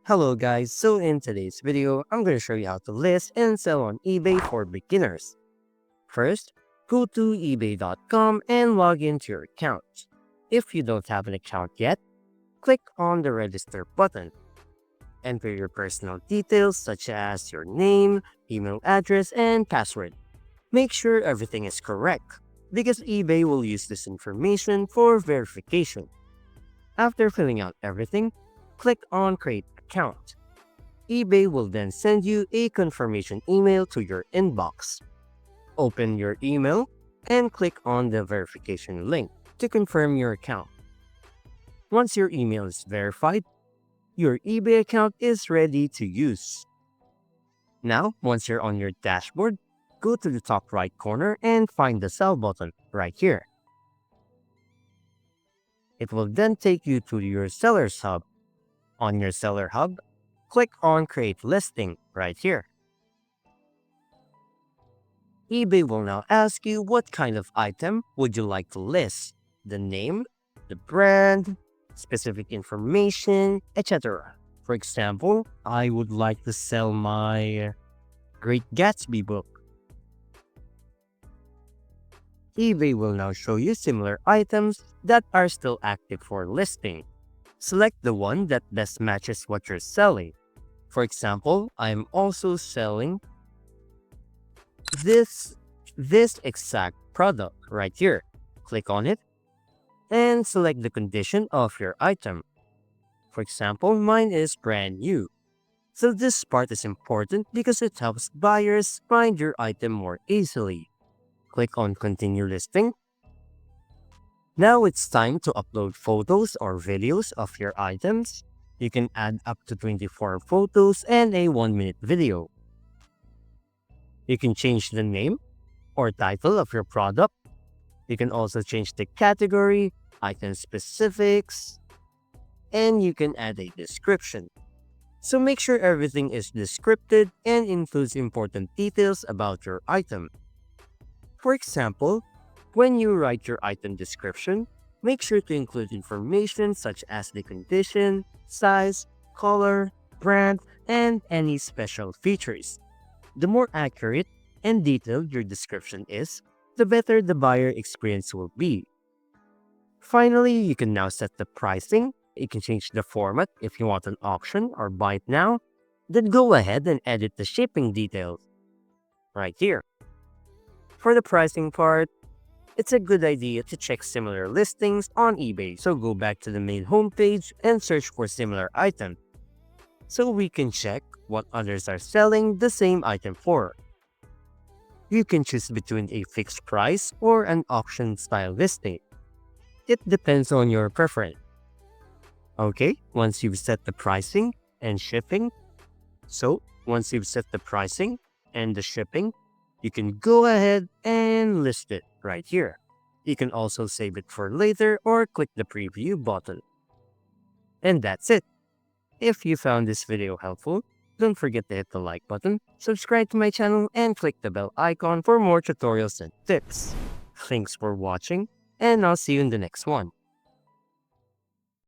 Hello guys, so in today's video, I'm going to show you how to list and sell on eBay for beginners. First, go to ebay.com and log into your account. If you don't have an account yet, click on the register button. Enter your personal details such as your name, email address, and password. Make sure everything is correct because eBay will use this information for verification. After filling out everything, click on Create Account. eBay will then send you a confirmation email to your inbox. Open your email and click on the verification link to confirm your account. Once your email is verified, your eBay account is ready to use. Now, once you're on your dashboard, go to the top right corner and find the Sell button right here. It will then take you to your Seller's Hub. On your Seller Hub, click on Create Listing right here. eBay will now ask you what kind of item would you like to list, the name, the brand, specific information, etc. For example, I would like to sell my Great Gatsby book. eBay will now show you similar items that are still active for listing. Select the one that best matches what you're selling. For example, I'm also selling this exact product right here. Click on it and select the condition of your item. For example, mine is brand new. So this part is important because it helps buyers find your item more easily. Click on Continue Listing. Now it's time to upload photos or videos of your items. You can add up to 24 photos and a 1-minute video. You can change the name or title of your product. You can also change the category, item specifics, and you can add a description. So make sure everything is descripted and includes important details about your item. For example, when you write your item description, make sure to include information such as the condition, size, color, brand, and any special features. The more accurate and detailed your description is, the better the buyer experience will be. Finally, you can now set the pricing. You can change the format if you want an auction or buy it now. Then go ahead and edit the shipping details right here. For the pricing part, it's a good idea to check similar listings on eBay. So go back to the main homepage and search for similar items, so we can check what others are selling the same item for. You can choose between a fixed price or an auction style listing. It depends on your preference. Okay, once you've set the pricing and shipping, you can go ahead and list it right here. You can also save it for later or click the preview button. And that's it. If you found this video helpful, don't forget to hit the like button, subscribe to my channel, and click the bell icon for more tutorials and tips. Thanks for watching, and I'll see you in the next one.